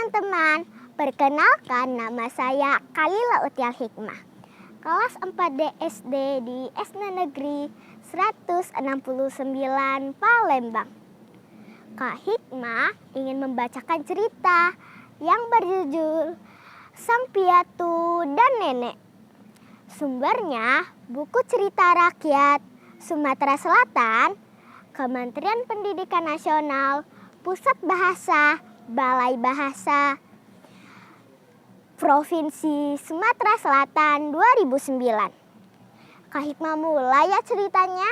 teman-teman, perkenalkan nama saya Kalila Utial Hikmah. Kelas 4D SD di SD Negeri 169 Palembang. Kak Hikmah ingin membacakan cerita yang berjudul Sang Piatu dan Nenek. Sumbernya buku cerita rakyat Sumatera Selatan, Kementerian Pendidikan Nasional, Pusat Bahasa, Balai Bahasa Provinsi Sumatera Selatan 2009. Kak Hikmah mulai ya ceritanya.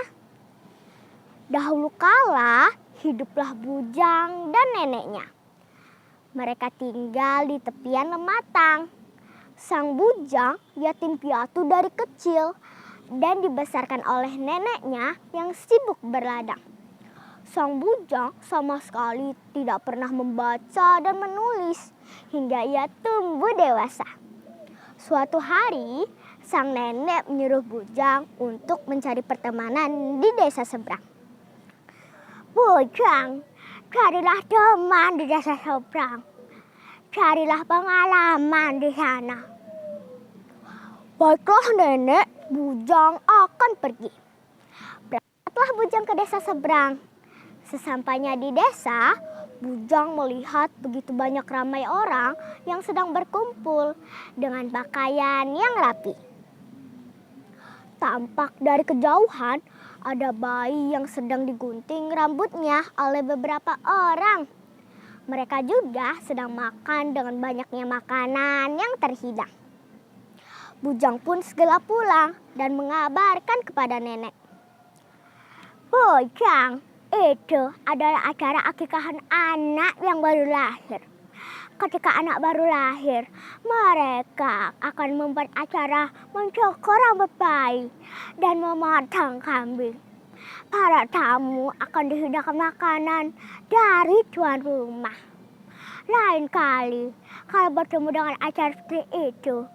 Dahulu kala hiduplah bujang dan neneknya. Mereka tinggal di tepian Lematang. Sang bujang yatim piatu dari kecil dan dibesarkan oleh neneknya yang sibuk berladang. Sang bujang sama sekali tidak pernah membaca dan menulis hingga ia tumbuh dewasa. Suatu hari, sang nenek menyuruh bujang untuk mencari pertemanan di desa seberang. Bujang, carilah teman di desa seberang. Carilah pengalaman di sana. Baiklah nenek, bujang akan pergi. Berangkatlah bujang ke desa seberang. Sesampainya di desa, bujang melihat begitu banyak ramai orang yang sedang berkumpul dengan pakaian yang rapi. Tampak dari kejauhan ada bayi yang sedang digunting rambutnya oleh beberapa orang. Mereka juga sedang makan dengan banyaknya makanan yang terhidang. Bujang pun segera pulang dan mengabarkan kepada nenek. Bujang, itu adalah acara akikahan anak yang baru lahir. Ketika anak baru lahir, mereka akan membuat acara mencukur rambut bayi dan memotong kambing. Para tamu akan dihidangkan makanan dari tuan rumah. Lain kali, kalau bertemu dengan acara seperti itu,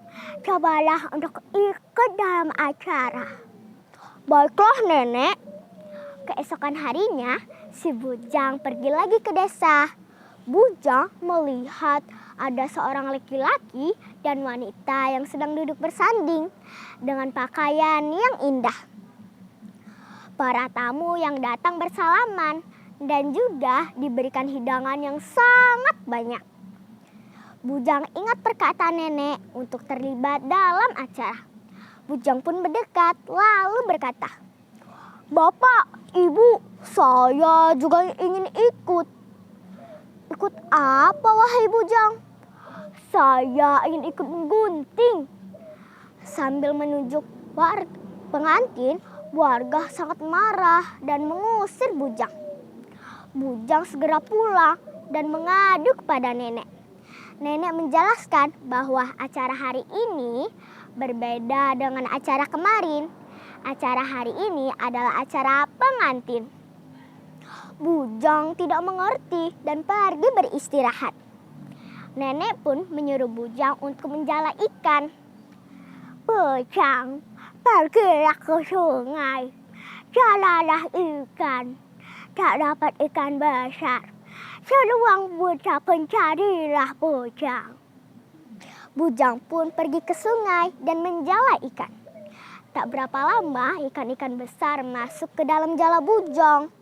cobalah untuk ikut dalam acara. Baiklah nenek. Keesokan harinya, si bujang pergi lagi ke desa. Bujang melihat ada seorang laki-laki dan wanita yang sedang duduk bersanding dengan pakaian yang indah. Para tamu yang datang bersalaman dan juga diberikan hidangan yang sangat banyak. Bujang ingat perkataan nenek untuk terlibat dalam acara. Bujang pun mendekat lalu berkata, "Bapak, Ibu, saya juga ingin ikut." "Ikut apa, wahai bujang?" "Saya ingin ikut menggunting." Sambil menunjuk pengantin, warga sangat marah dan mengusir bujang. Bujang segera pulang dan mengadu kepada nenek. Nenek menjelaskan bahwa acara hari ini berbeda dengan acara kemarin. Acara hari ini adalah acara pengantin. Bujang tidak mengerti dan pergi beristirahat. Nenek pun menyuruh bujang untuk menjala ikan. "Bujang, pergilah ke sungai. Jalalah ikan. Tak dapat ikan besar. Seruang buta pencarilah bujang." Bujang pun pergi ke sungai dan menjala ikan. Tak berapa lama ikan-ikan besar masuk ke dalam jala bujang.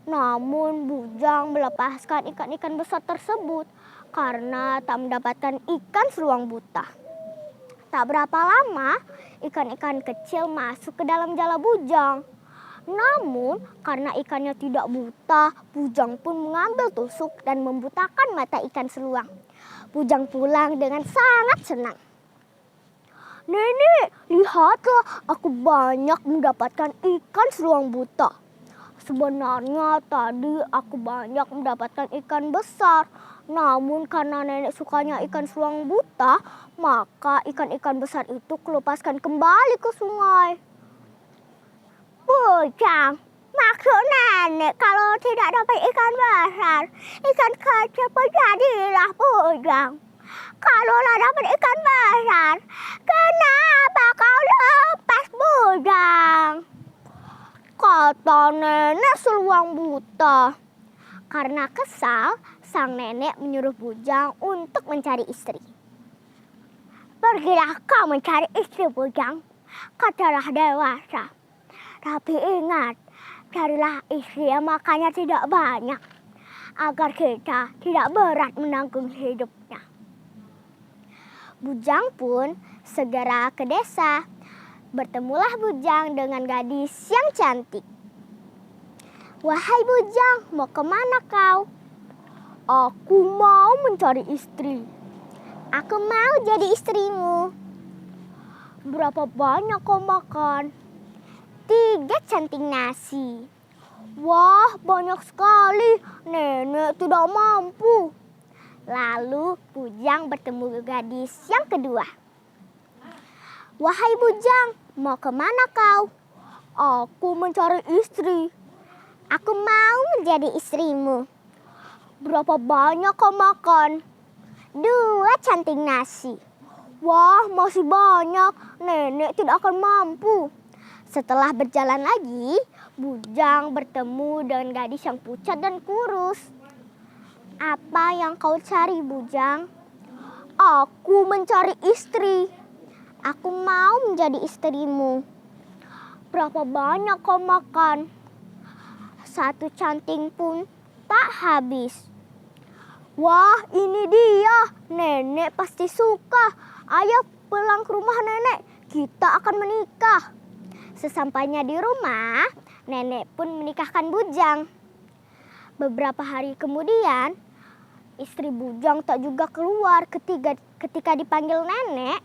Namun bujang melepaskan ikan-ikan besar tersebut karena tak mendapatkan ikan seruang buta. Tak berapa lama ikan-ikan kecil masuk ke dalam jala bujang. Namun karena ikannya tidak buta, bujang pun mengambil tusuk dan membutakan mata ikan seruang. Bujang pulang dengan sangat senang. "Nenek, lihatlah, aku banyak mendapatkan ikan seruang buta. Sebenarnya tadi aku banyak mendapatkan ikan besar. Namun karena nenek sukanya ikan seruang buta, maka ikan-ikan besar itu kelupaskan kembali ke sungai." "Bujang, maksud nenek kalau tidak dapat ikan besar, ikan kecil pun jadilah bujang. Kalaulah dapat ikan besar, kenapa kau lepas bujang?" kata nenek seruang buta. Karena kesal, sang nenek menyuruh Bujang untuk mencari istri. "Pergilah kau mencari istri, Bujang, katalah dewasa. Tapi ingat, carilah istri yang makannya tidak banyak, agar kita tidak berat menanggung hidupnya." Bujang pun segera ke desa. Bertemulah Bujang dengan gadis yang cantik. "Wahai Bujang, mau kemana kau?" "Aku mau mencari istri." "Aku mau jadi istrimu." "Berapa banyak kau makan?" 3 canting nasi." "Wah, banyak sekali. Nenek tidak mampu." Lalu Bujang bertemu gadis yang kedua. "Wahai Bujang, mau kemana kau?" "Aku mencari istri." "Aku mau menjadi istrimu." "Berapa banyak kau makan?" 2 canting nasi." "Wah, masih banyak. Nenek tidak akan mampu." Setelah berjalan lagi, Bujang bertemu dengan gadis yang pucat dan kurus. "Apa yang kau cari, Bujang?" "Aku mencari istri." "Aku mau menjadi istrimu." "Berapa banyak kau makan?" 1 canting pun tak habis. "Wah, ini dia. Nenek pasti suka. Ayo pulang ke rumah nenek. Kita akan menikah." Sesampainya di rumah, nenek pun menikahkan Bujang. Beberapa hari kemudian, istri Bujang tak juga keluar. Ketika dipanggil nenek,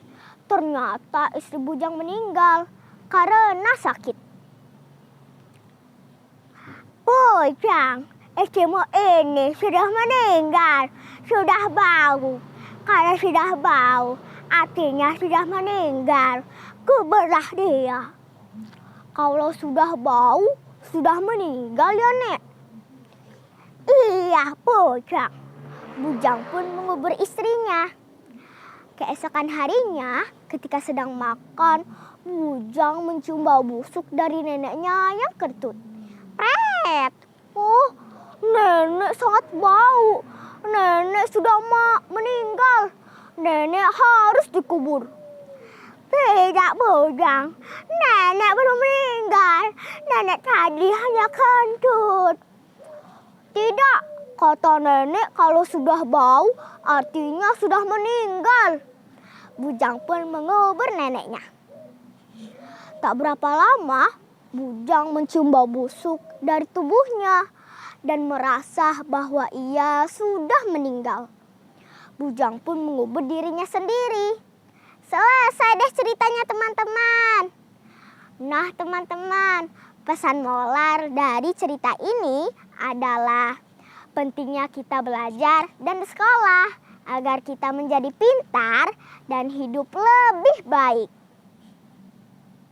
ternyata istri Bujang meninggal karena sakit. "Bujang, istrimu ini sudah meninggal, sudah bau. Kalau sudah bau, artinya sudah meninggal. Kuburlah dia." "Kalau sudah bau, sudah meninggal ya, Nek?" "Iya, Bujang." Bujang pun mengubur istrinya. Keesokan harinya, ketika sedang makan, Bujang mencium bau busuk dari neneknya yang kentut. "Pret! Oh, nenek sangat bau. Nenek sudah meninggal. Nenek harus dikubur." "Tidak, Bujang. Nenek belum meninggal. Nenek tadi hanya kentut." "Tidak, kata nenek kalau sudah bau artinya sudah meninggal." Bujang pun mengubur neneknya. Tak berapa lama, Bujang mencium bau busuk dari tubuhnya dan merasa bahwa ia sudah meninggal. Bujang pun mengubur dirinya sendiri. Selesai deh ceritanya, teman-teman. Nah, teman-teman, pesan moral dari cerita ini adalah pentingnya kita belajar dan sekolah agar kita menjadi pintar dan hidup lebih baik.